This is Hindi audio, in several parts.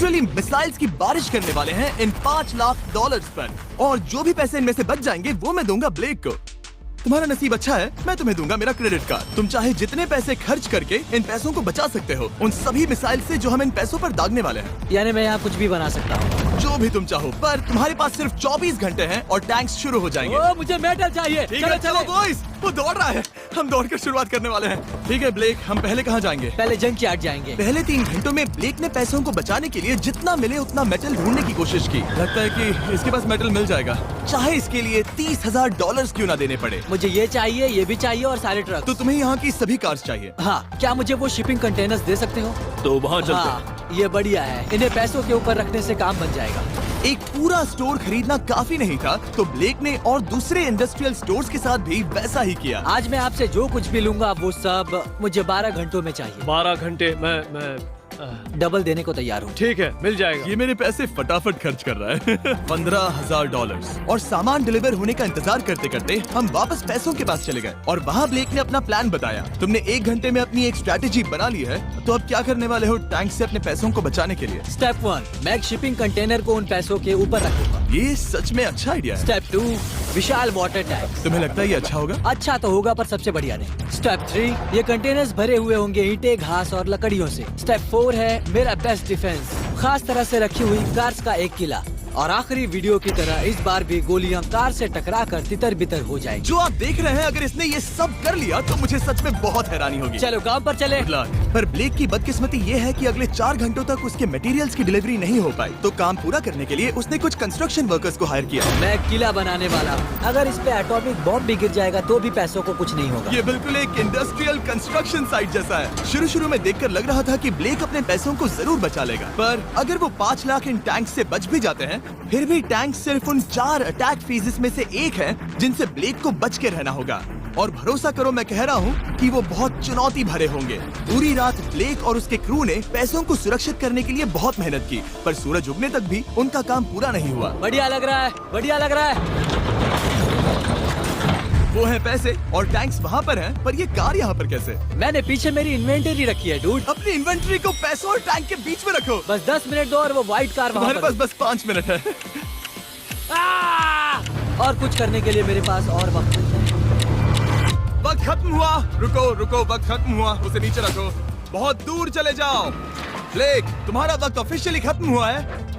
लिटरली मिसाइल्स की बारिश करने वाले हैं इन $5 लाख पर। और जो भी पैसे इनमें से बच जाएंगे वो मैं दूंगा ब्लेक को। तुम्हारा नसीब अच्छा है, मैं तुम्हें दूंगा मेरा क्रेडिट कार्ड। तुम चाहे जितने पैसे खर्च करके इन पैसों को बचा सकते हो, उन सभी मिसाइल से जो हम इन पैसों पर दागने वाले हैं। यानी मैं यहाँ कुछ भी बना सकता हूँ? जो भी तुम चाहो, पर तुम्हारे पास सिर्फ 24 घंटे हैं और टैंक्स शुरू हो जाएंगे। ओ, मुझे मेडल चाहिए। चलो चलो बॉयज, वो दौड़ रहा है, हम दौड़कर शुरुआत करने वाले हैं। ठीक है ब्लेक, हम पहले कहाँ जाएंगे? पहले जंक यार्ड जाएंगे। पहले 3 घंटों में ब्लेक ने पैसों को बचाने के लिए जितना मिले उतना मेटल ढूंढने की कोशिश की। लगता है कि इसके पास मेटल मिल जाएगा, चाहे इसके लिए $30,000 क्यों ना देने पड़े। मुझे ये चाहिए, ये भी चाहिए और सारे ट्रक। तो तुम्हें यहाँ की सभी कार्स चाहिए? हाँ, क्या मुझे वो शिपिंग कंटेनर्स दे सकते हो? तो वहाँ चलते हैं। हाँ, ये बढ़िया है, इन्हें पैसों के ऊपर रखने से काम बन जाएगा। एक पूरा स्टोर खरीदना काफी नहीं था, तो ब्लेक ने और दूसरे इंडस्ट्रियल स्टोर्स के साथ भी वैसा ही किया। आज मैं आपसे जो कुछ भी लूंगा वो सब मुझे 12 घंटों में चाहिए। 12 घंटे मैं डबल देने को तैयार हूँ। ठीक है, मिल जाएगा। ये मेरे पैसे फटाफट खर्च कर रहा है। $15,000। और सामान डिलीवर होने का इंतजार करते करते हम वापस पैसों के पास चले गए और वहाँ ब्लेक ने अपना प्लान बताया। तुमने 1 घंटे में अपनी एक स्ट्रैटेजी बना ली है, तो अब क्या करने वाले हो टैंक से अपने पैसों को बचाने के लिए? स्टेप 1, मैं एक शिपिंग कंटेनर को उन पैसों के ऊपर रखूंगा। ये सच में अच्छा आइडिया है। स्टेप 2, विशाल वाटर टैंक। तुम्हें लगता है ये अच्छा होगा? अच्छा तो होगा, पर सबसे बढ़िया नहीं। स्टेप 3, ये कंटेनर्स भरे हुए होंगे ईंटें, घास और लकड़ियों से। स्टेप 4 है मेरा बेस्ट डिफेंस, खास तरह से रखी हुई कार्स का एक किला। और आखिरी वीडियो की तरह इस बार भी गोलियां कार से टकराकर तितर बितर हो जाएंगी। जो आप देख रहे हैं, अगर इसने ये सब कर लिया तो मुझे सच में बहुत हैरानी होगी। चलो काम पर चले। पर ब्लेक की बदकिस्मती ये है कि अगले 4 घंटों तक उसके मटेरियल्स की डिलीवरी नहीं हो पाई, तो काम पूरा करने के लिए उसने कुछ कंस्ट्रक्शन वर्कर्स को हायर किया। मैं एक किला बनाने वाला हूँ, अगर इस पे एटॉमिक बॉम्ब भी गिर जाएगा तो भी पैसों को कुछ नहीं होगा। ये बिल्कुल एक इंडस्ट्रियल कंस्ट्रक्शन साइट जैसा है। शुरू में देखकर लग रहा था कि ब्लेक अपने पैसों को जरूर बचा लेगा, पर अगर वो 5 लाख इन टैंक से बच भी जाते हैं, फिर भी टैंक सिर्फ उन 4 अटैक फेजेस में से एक है जिनसे ब्लेक को बच के रहना होगा। और भरोसा करो, मैं कह रहा हूँ कि वो बहुत चुनौती भरे होंगे। पूरी रात ब्लेक और उसके क्रू ने पैसों को सुरक्षित करने के लिए बहुत मेहनत की, पर सूरज उगने तक भी उनका काम पूरा नहीं हुआ। बढ़िया लग रहा है, बढ़िया लग रहा है। वो है पैसे और टैंक्स वहाँ पर हैं, पर ये कार यहाँ पर कैसे? मैंने पीछे मेरी इन्वेंटरी रखी है डूड। अपनी इन्वेंट्री को पैसों और टैंक के बीच में रखो। बस 10 मिनट दो और वो व्हाइट कार वहाँ तुम्हारे पर। पास बस 5 मिनट है। और कुछ करने के लिए मेरे पास और वक्त नहीं है। वक्त खत्म हुआ। रुको, वक्त खत्म हुआ। उसे नीचे रखो, बहुत दूर चले जाओ। ब्लेक, तुम्हारा वक्त ऑफिशियली खत्म हुआ है।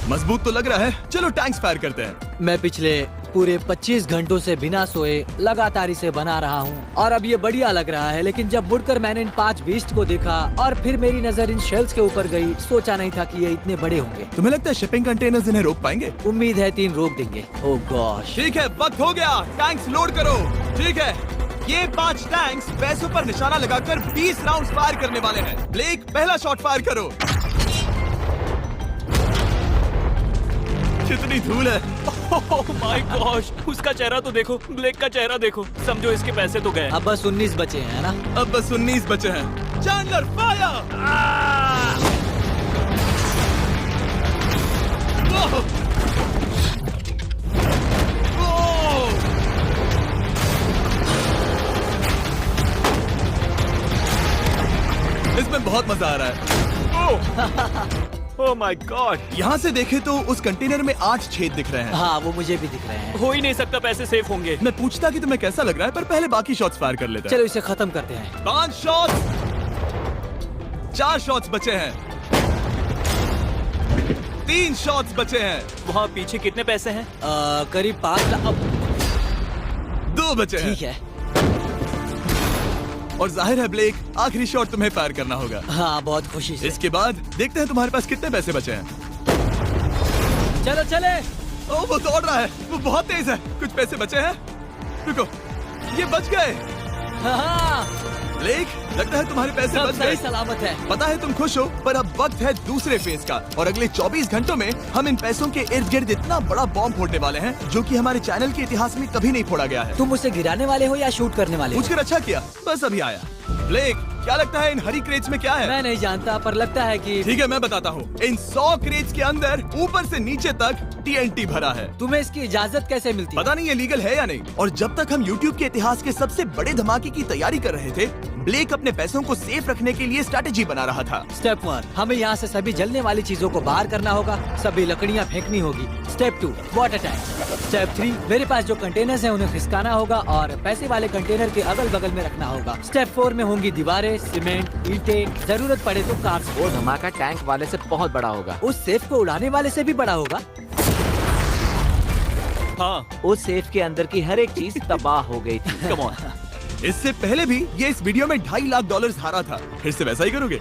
मजबूत तो लग रहा है। चलो टैंक्स फायर करते हैं। मैं पिछले पूरे 25 घंटों से बिना सोए लगातार इसे बना रहा हूँ और अब ये बढ़िया लग रहा है। लेकिन जब मुड़कर मैंने इन 5 बीस्ट को देखा और फिर मेरी नजर इन शेल्स के ऊपर गई, सोचा नहीं था कि ये इतने बड़े होंगे। तुम्हें लगता है शिपिंग कंटेनर्स इन्हें रोक पाएंगे? उम्मीद है 3 रोक देंगे। ओह गॉश। ठीक है, वक्त हो गया। टैंक्स लोड करो। ठीक है, ये 5 टैंक्स पैसों पर निशाना लगाकर 20 राउंड फायर करने वाले हैं। ब्लेक, पहला शॉट फायर करो। कितनी धूल है। ओह माय गॉश, उसका चेहरा तो देखो, ब्लेक का चेहरा देखो। समझो इसके पैसे तो गए। अब बस 19 बचे हैं ना? अब बस 19 बचे हैं। Chandler fire. इसमें बहुत मजा आ रहा है। ओह माय गॉड। यहाँ से देखे तो उस कंटेनर में 8 छेद दिख रहे हैं। हाँ, वो मुझे भी दिख रहे हैं। हो ही नहीं सकता, पैसे सेफ होंगे। मैं पूछता कि तुम्हें कैसा लग रहा है, पर पहले बाकी शॉट्स फायर कर लेते हैं। चलो इसे खत्म करते हैं। 5 शॉट्स, 4 शॉट्स बचे हैं, 3 शॉट्स बचे हैं। वहाँ पीछे कितने पैसे हैं? करीब 5 लाख। 2 बचे हैं। ठीक है। और जाहिर है ब्लेक, आखिरी शॉट तुम्हें फायर करना होगा। हाँ, बहुत खुशी से। इसके बाद देखते हैं तुम्हारे पास कितने पैसे बचे हैं। चलो चले। ओह, वो दौड़ रहा है, वो बहुत तेज है। कुछ पैसे बचे हैं। रुको, ये बच गए। हाँ, ब्लेक, लगता है तुम्हारे पैसे सब बच सही गए। सलामत है। पता है तुम खुश हो, पर अब वक्त है दूसरे फेज का। और अगले 24 घंटों में हम इन पैसों के इर्द गिर्द इतना बड़ा बॉम्ब फोड़ने वाले हैं जो कि हमारे चैनल के इतिहास में कभी नहीं फोड़ा गया है। तुम उसे गिराने वाले हो या शूट करने वाले हो? पूछकर अच्छा किया, बस अभी आया। ब्लेक, क्या लगता है इन हरी क्रेट्स में क्या है? मैं नहीं जानता, पर लगता है कि ठीक है, मैं बताता हूँ। इन 100 क्रेट्स के अंदर ऊपर से नीचे तक TNT भरा है। तुम्हें इसकी इजाजत कैसे मिलती है? पता नहीं ये लीगल है या नहीं। और जब तक हम YouTube के इतिहास के सबसे बड़े धमाके की तैयारी कर रहे थे, ब्लेक अपने पैसों को सेफ रखने के लिए स्ट्रेटेजी बना रहा था। स्टेप 1, हमें यहाँ से सभी जलने वाली चीजों को बाहर करना होगा, सभी लकड़ियाँ फेंकनी होगी। Step 2, water tank. स्टेप 3, मेरे पास जो कंटेनर्स हैं उन्हें खिसकाना होगा और पैसे वाले कंटेनर के अगल बगल में रखना होगा। स्टेप 4 में होंगी दीवारें, सीमेंट, ईंटें, जरूरत पड़े तो कार्स। वो धमाका टैंक वाले से बहुत बड़ा होगा। उस सेफ को उड़ाने वाले से भी बड़ा होगा। हाँ, उस सेफ के अंदर की हर एक चीज तबाह हो गई थी। Come on. इससे पहले भी ये इस वीडियो में $2.5 लाख हारा था। फिर से वैसा ही करोगे?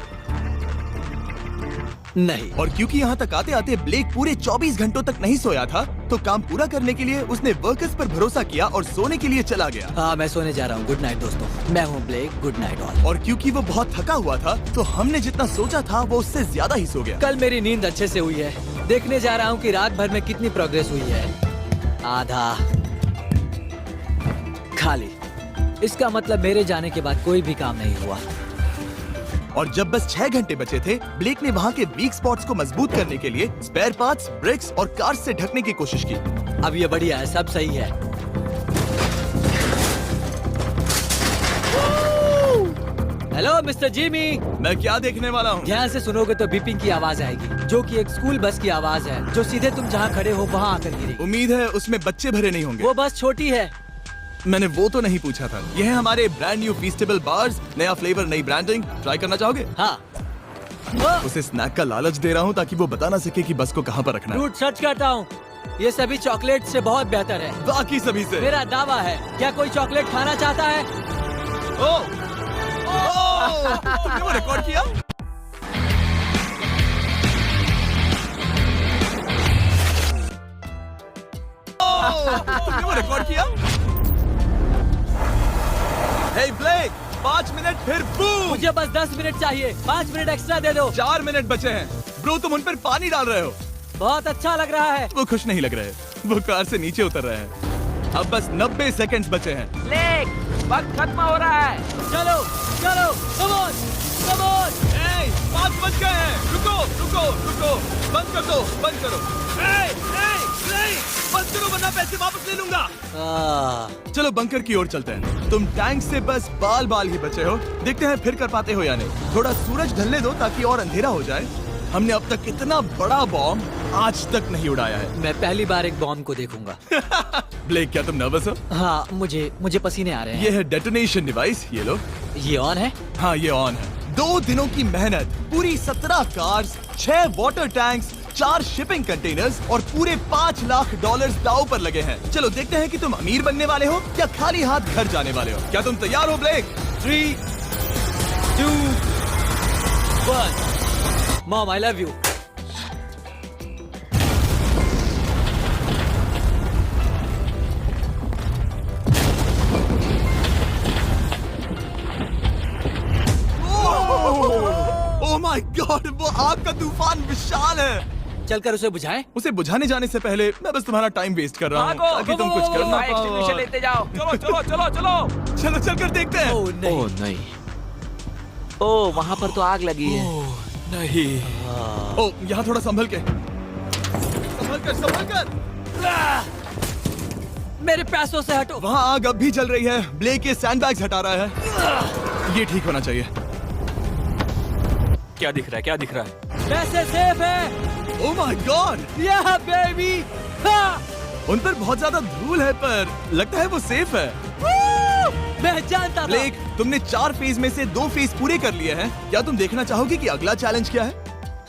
नहीं। और क्योंकि यहाँ तक आते आते ब्लेक पूरे 24 घंटों तक नहीं सोया था, तो काम पूरा करने के लिए उसने वर्कर्स पर भरोसा किया और सोने के लिए चला गया। हाँ, मैं सोने जा रहा हूँ। गुड नाइट दोस्तों, मैं हूँ ब्लेक। Good night all. और क्योंकि वो बहुत थका हुआ था, तो हमने जितना सोचा था वो उससे ज्यादा ही सो गया। कल मेरी नींद अच्छे से हुई है। देखने जा रहा हूँ कि रात भर में कितनी प्रोग्रेस हुई है। आधा खाली। इसका मतलब मेरे जाने के बाद कोई भी काम नहीं हुआ। और जब बस 6 घंटे बचे थे, ब्लेक ने वहाँ के वीक स्पॉट्स को मजबूत करने के लिए स्पेयर पार्ट्स, ब्रिक्स और कार्स से ढकने की कोशिश की। अब ये बढ़िया है, सब सही है। Hello mister Jimmy. मैं क्या देखने वाला हूँ? ध्यान से सुनोगे तो बीपिंग की आवाज आएगी, जो कि एक स्कूल बस की आवाज है, जो सीधे तुम जहाँ खड़े हो वहाँ आकर गिरी। उम्मीद है उसमें बच्चे भरे नहीं होंगे। वो बस छोटी है। मैंने वो तो नहीं पूछा था। ये है हमारे ब्रांड न्यू फीस्टेबल बार्स, नया फ्लेवर, नई ब्रांडिंग। ट्राई करना चाहोगे? हाँ। उसे स्नैक का लालच दे रहा हूँ ताकि वो बता ना सके कि बस को कहाँ पर रखना है। रूट सच करता हूँ, ये सभी चॉकलेट से बहुत बेहतर है। बाकी सभी से। मेरा दावा है। क्या कोई चॉकलेट खाना चाहता है? तुमने वो रिकॉर्ड किया? तुमने वो रिकॉर्ड किया? हे ब्लेक, 5 मिनट फिर बूम। मुझे बस 10 मिनट चाहिए। 5 मिनट एक्स्ट्रा दे दो। 4 मिनट बचे हैं। ब्रो, तुम उन पर पानी डाल रहे हो। बहुत अच्छा लग रहा है। वो खुश नहीं लग रहे। वो कार से नीचे उतर रहे हैं। अब बस 90 सेकंड्स बचे हैं। ब्लेक, वक्त खत्म हो रहा है। चलो चलो, कम ऑन कम ऑन। 5 बज गए हैं। रुको, बंद कर दो, बंद करो। नहीं, बंद करो वरना पैसे वापस ले लूंगा। चलो बंकर की ओर चलते हैं। तुम टैंक से बस बाल ही बचे हो। देखते हैं फिर कर पाते हो या नहीं। थोड़ा सूरज ढलने दो ताकि और अंधेरा हो जाए। हमने अब तक इतना बड़ा बॉम्ब आज तक नहीं उड़ाया है। मैं पहली बार एक बॉम्ब को देखूंगा। ब्लेक, क्या तुम नर्वस हो? हाँ, मुझे पसीने आ रहे हैं। ये है डेटोनेशन डिवाइस, ये लो। ये ऑन है? हाँ, ये ऑन है। 2 दिनों की मेहनत, पूरी 17 cars, 6 water tanks, 4 shipping containers और पूरे $5 लाख दांव पर लगे हैं। चलो देखते हैं कि तुम अमीर बनने वाले हो या खाली हाथ घर जाने वाले हो। क्या तुम तैयार हो Blake? 3, 2, 1। Mom, I love you. Oh my God, वो आग का तूफान विशाल है। चलकर उसे बुझाएं? उसे बुझाने जाने से पहले मैं बस तुम्हारा टाइम वेस्ट कर रहा हूँ भागो, ताकि तुम कुछ कर ना एक्सटिंग्विशर पाओ। लेते जाओ। चलो। चलो चलकर देखते हैं। ओह नहीं। ओह नहीं। ओह, वहाँ पर तो आग लगी है। नहीं। ओह, यहाँ थोड़ा संभल कर। मेरे पैसों से हटो। वहाँ आग अब भी जल रही है। ब्लेक ये सैंडबैग्स हटा रहा है। ये ठीक होना चाहिए। क्या दिख रहा है? पैसे सेफ है। ओह माय गॉड, या बेबी। उन पर बहुत ज्यादा धूल है, पर लगता है वो सेफ है। मैं जानता था। ब्लेक, तुमने 4 फेज में से 2 फेज पूरे कर लिए हैं। क्या तुम देखना चाहोगे कि अगला चैलेंज क्या है?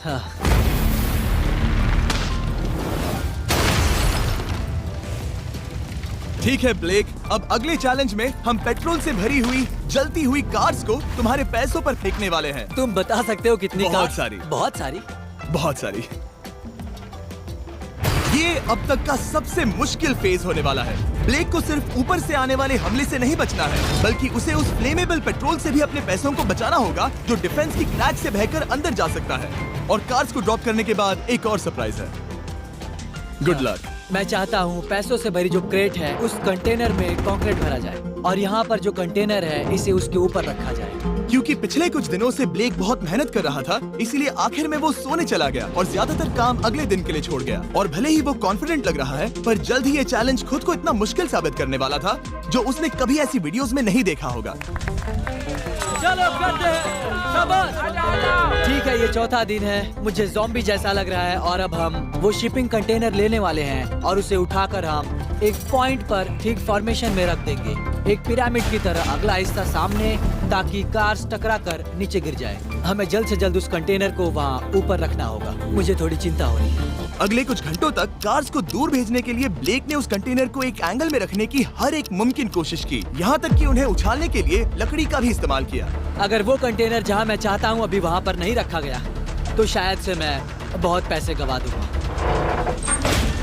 हाँ। ठीक है ब्लेक, अब अगले चैलेंज में हम पेट्रोल से भरी हुई जलती हुई कार्स को तुम्हारे पैसों पर फेंकने वाले हैं। तुम बता सकते हो कितनी बहुत कार? सारी। बहुत सारी। ये अब तक का सबसे मुश्किल फेज होने वाला है। ब्लेक को सिर्फ ऊपर से आने वाले हमले से नहीं बचना है, बल्कि उसे उस फ्लेमेबल पेट्रोल से भी अपने पैसों को बचाना होगा जो डिफेंस की क्रैक से बहकर अंदर जा सकता है। और कार्स को ड्रॉप करने के बाद एक और सरप्राइज है। Good luck. मैं चाहता हूँ पैसों से भरी जो क्रेट है उस कंटेनर में कंक्रीट भरा जाए और यहाँ पर जो कंटेनर है इसे उसके ऊपर रखा जाए। क्योंकि पिछले कुछ दिनों से ब्लेक बहुत मेहनत कर रहा था, इसीलिए आखिर में वो सोने चला गया और ज्यादातर काम अगले दिन के लिए छोड़ गया। और भले ही वो कॉन्फिडेंट लग रहा है, पर जल्द ही ये चैलेंज खुद को इतना मुश्किल साबित करने वाला था जो उसने कभी ऐसी वीडियोस में नहीं देखा होगा। चलो करते हैं, शाबाश। ठीक है, ये चौथा दिन है। मुझे ज़ॉम्बी जैसा लग रहा है और अब हम वो शिपिंग कंटेनर लेने वाले हैं और उसे उठाकर हम एक पॉइंट पर ठीक फॉर्मेशन में रख देंगे, एक पिरामिड की तरह। अगला हिस्सा सामने, ताकि कार्स टकरा कर नीचे गिर जाए। हमें जल्द से जल्द उस कंटेनर को वहाँ ऊपर रखना होगा। मुझे थोड़ी चिंता हो रही है। अगले कुछ घंटों तक कार्स को दूर भेजने के लिए ब्लेक ने उस कंटेनर को एक एंगल में रखने की हर एक मुमकिन कोशिश की, यहाँ तक कि उन्हें उछालने के लिए लकड़ी का भी इस्तेमाल किया। अगर वो कंटेनर जहाँ मैं चाहता हूँ अभी वहाँ पर नहीं रखा गया, तो शायद से मैं बहुत पैसे गवा दूंगा।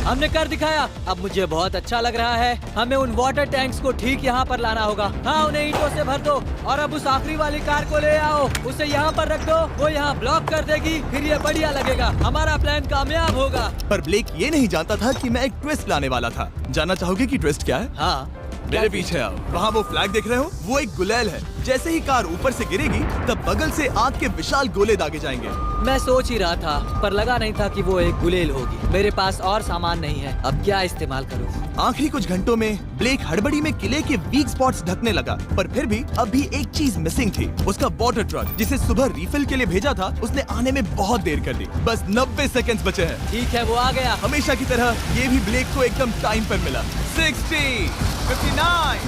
हमने कर दिखाया, अब मुझे बहुत अच्छा लग रहा है। हमें उन वाटर टैंक्स को ठीक यहाँ पर लाना होगा। हाँ, उन्हें ईंटों से भर दो और अब उस आखिरी वाली कार को ले आओ, उसे यहाँ पर रख दो। वो यहाँ ब्लॉक कर देगी, फिर ये बढ़िया लगेगा। हमारा प्लान कामयाब होगा। पर ब्लेक ये नहीं जानता था कि मैं एक ट्विस्ट लाने वाला था। जानना चाहोगे कि ट्विस्ट क्या है? हाँ, मेरे पीछे आओ। वहाँ वो फ्लैग देख रहे हो, वो एक गुलेल है। जैसे ही कार ऊपर से गिरेगी, तब बगल से आग के विशाल गोले दागे जाएंगे। मैं सोच ही रहा था, पर लगा नहीं था कि वो एक गुलेल होगी। मेरे पास और सामान नहीं है, अब क्या इस्तेमाल करूँ? आखिरी कुछ घंटों में ब्लेक हड़बड़ी में किले के वीक स्पॉट्स ढकने लगा, पर फिर भी अब भी एक चीज मिसिंग थी। उसका वाटर ट्रक, जिसे सुबह रिफिल के लिए भेजा था, उसने आने में बहुत देर कर दी। बस 90 सेकंड्स बचे हैं। ठीक है, वो आ गया। हमेशा की तरह ये भी ब्लेक को एकदम टाइम पर मिला। 60, 59,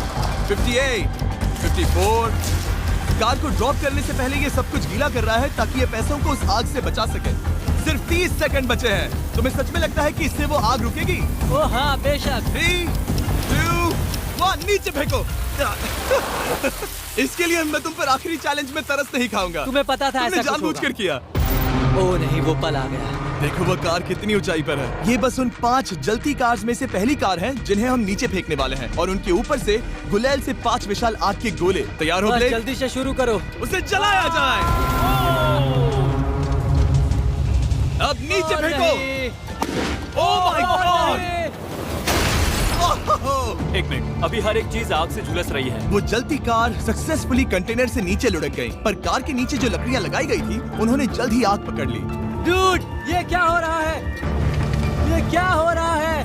58, 54। कार को ड्रॉप करने से पहले ये सब कुछ गीला कर रहा है ताकि ये पैसों को उस आग से बचा सके। सिर्फ 30 सेकंड बचे हैं। तुम्हें सच में लगता है कि इससे वो आग रुकेगी? ओ हाँ, बेशक। 3, 2, 1, नीचे फेंको। इसके लिए मैं तुम पर आखिरी चैलेंज में तरस नहीं खाऊंगा। तुम्हें पता था तुमने ऐसा कुछ जानबूझकर होगा। किया। ओ नहीं, वो पल आ गया। देखो वो कार कितनी ऊंचाई पर है। ये बस उन 5 जलती कार्स में से पहली कार है जिन्हें हम नीचे फेंकने वाले हैं, और उनके ऊपर से गुलेल से 5 विशाल आग के गोले। तैयार हो बस ब्लेक? जल्दी से शुरू करो। उसे चलाया जाए। अब नीचे ओ फेंको। नहीं। ओह माय गॉड! एक मिनट, अभी हर एक चीज आग से झुलस रही है। वो जलती कार सक्सेसफुली कंटेनर से नीचे लुढ़क गई, पर कार के नीचे जो लकड़ियां लगाई गई थी, उन्होंने जल्द ही आग पकड़ ली। डूड, ये क्या हो रहा है? ये क्या हो रहा है?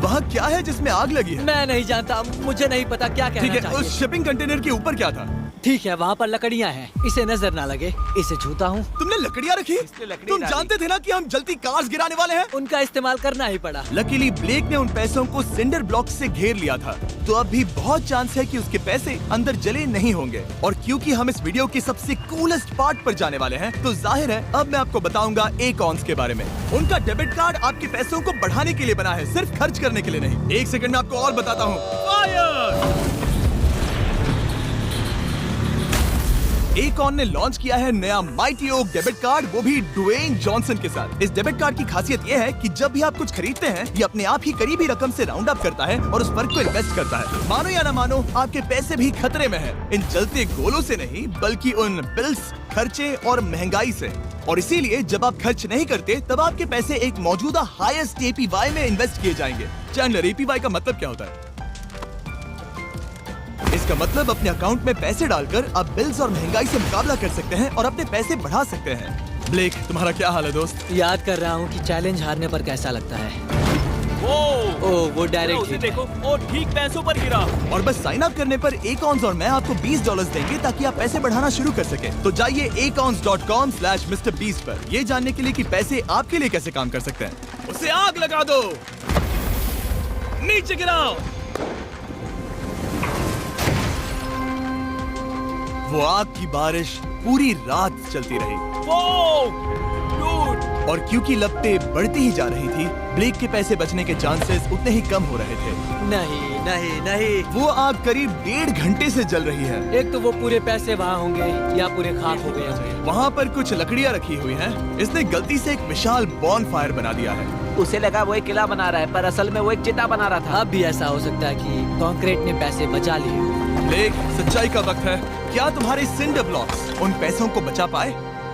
वहाँ क्या है जिसमें आग लगी है? मैं नहीं जानता, मुझे नहीं पता क्या ठीक कहना है, चाहिए। उस शिपिंग कंटेनर के ऊपर क्या था? ठीक है, वहाँ पर लकड़ियाँ हैं, इसे नजर ना लगे। इसे छूता हूँ। तुमने लकड़ियाँ रखी? इसने लकड़ी तुम डाली। जानते थे ना कि हम जलती कार्स गिराने वाले हैं? उनका इस्तेमाल करना ही पड़ा। लकीली ब्लेक ने उन पैसों को सिंडर ब्लॉक से घेर लिया था, तो अब भी बहुत चांस है कि उसके पैसे अंदर जले नहीं होंगे। और क्योंकि हम इस वीडियो के सबसे कूलेस्ट पार्ट पर जाने वाले हैं, तो जाहिर है अब मैं आपको बताऊंगा एकॉन्स के बारे में। उनका डेबिट कार्ड आपके पैसों को बढ़ाने के लिए बना है, सिर्फ खर्च करने के लिए नहीं। एक सेकंड में आपको और बताता हूँ। फायर! एकॉन ने लॉन्च किया है नया माइटी ओक डेबिट कार्ड, वो भी ड्वेन जॉनसन के साथ। इस डेबिट कार्ड की खासियत ये है कि जब भी आप कुछ खरीदते हैं, ये अपने आप ही करीबी रकम से राउंड अप करता है और उस फर्क को इन्वेस्ट करता है। मानो या ना मानो, आपके पैसे भी खतरे में हैं। इन जलते गोलों से नहीं, बल्कि उन बिल्स, खर्चे और महंगाई से। और इसीलिए जब आप खर्च नहीं करते, तब आपके पैसे एक मौजूदा हाईएस्ट APY में इन्वेस्ट किए जाएंगे। चैंडलर, APY का मतलब क्या होता है? इसका मतलब अपने अकाउंट में पैसे डालकर आप बिल्स और महंगाई से मुकाबला कर सकते हैं और अपने पैसे बढ़ा सकते हैं। ब्लेक, तुम्हारा क्या हाल है दोस्त? याद कर रहा हूँ कि चैलेंज हारने पर कैसा लगता है। वो डायरेक्ट उसे हिट देखो, वो ठीक पैसों पर गिरा। और बस साइन अप करने पर एकॉन्स और मैं आपको $20 देंगे ताकि आप पैसे बढ़ाना शुरू कर सके। तो जाइए acons.com/MrBeast पर ये जानने के लिए कि पैसे आपके लिए कैसे काम कर सकते हैं। उसे आग लगा दो, नीचे गिराओ। वो आग की बारिश पूरी रात चलती रही। और क्योंकि लपटें बढ़ती ही जा रही थी, ब्लेक के पैसे बचने के चांसेस उतने ही कम हो रहे थे। नहीं नहीं नहीं, वो आग करीब 1.5 घंटे से जल रही है। एक तो वो पूरे पैसे वहाँ होंगे या पूरे खाक हो गए होंगे। वहाँ पर कुछ लकड़ियाँ रखी हुई हैं। इसने गलती से एक विशाल बॉनफायर बना दिया है। उसे लगा वो एक किला बना रहा है, पर असल में वो एक चिता बना रहा था। अब भी ऐसा हो सकता है कि कंक्रीट ने पैसे बचा लिए हो। ब्लेक, सच्चाई का वक्त है। क्या तुम्हारे सिंडर ब्लॉक्स उन पैसों को बचा पाए,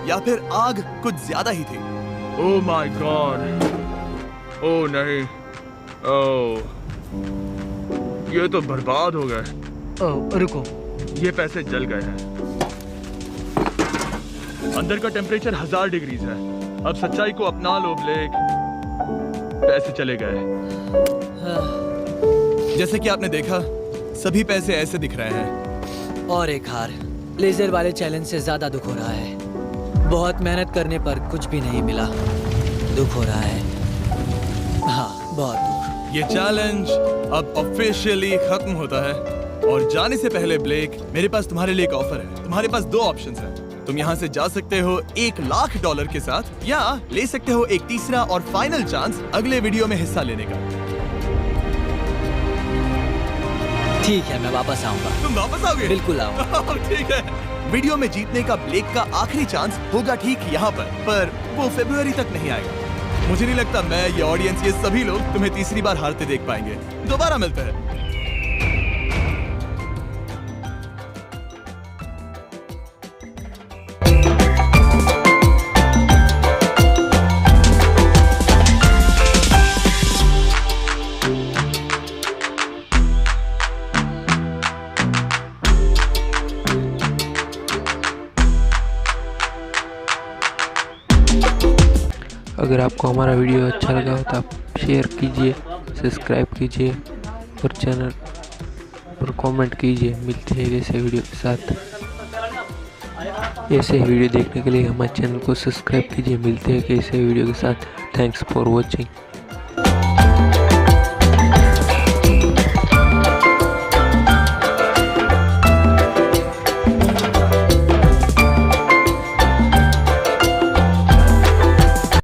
या फिर आग कुछ ज्यादा ही थी? ओह माय गॉड, ओह नहीं, ओह ये तो बर्बाद हो गए। ओह रुको, ये पैसे जल गए हैं। अंदर का टेम्परेचर 1000 डिग्रीज है। अब सच्चाई को अपना लो ब्लेक, पैसे चले गए। जैसे कि आपने देखा, सभी पैसे ऐसे दिख रहे हैं। और एक हार। लेजर वाले चैलेंज से ज्यादा दुख हो रहा है। बहुत मेहनत करने पर कुछ भी नहीं मिला। दुख हो रहा है, हाँ बहुत दुख। ये चैलेंज अब ऑफिशियली खत्म होता है और जाने से पहले ब्लेक, मेरे पास तुम्हारे लिए एक ऑफर है। तुम्हारे पास दो ऑप्शंस हैं। तुम यहाँ से जा सकते हो $1,00,000 के साथ, या ले सकते हो एक तीसरा और फाइनल चांस अगले वीडियो में हिस्सा लेने का। ठीक है, मैं वापस आऊंगा। तुम वापस आओगे? बिल्कुल आऊंगा। ठीक है। वीडियो में जीतने का ब्लेक का आखिरी चांस होगा ठीक यहाँ पर वो फरवरी तक नहीं आएगा। मुझे नहीं लगता मैं, ये ऑडियंस, ये सभी लोग तुम्हें तीसरी बार हारते देख पाएंगे। दोबारा मिलते हैं। अगर आपको हमारा वीडियो अच्छा लगा हो तो आप शेयर कीजिए, सब्सक्राइब कीजिए और चैनल पर कमेंट कीजिए। मिलते हैं ऐसे वीडियो के साथ। ऐसे वीडियो देखने के लिए हमारे चैनल को सब्सक्राइब कीजिए। मिलते हैं ऐसे वीडियो के साथ। Thanks for watching.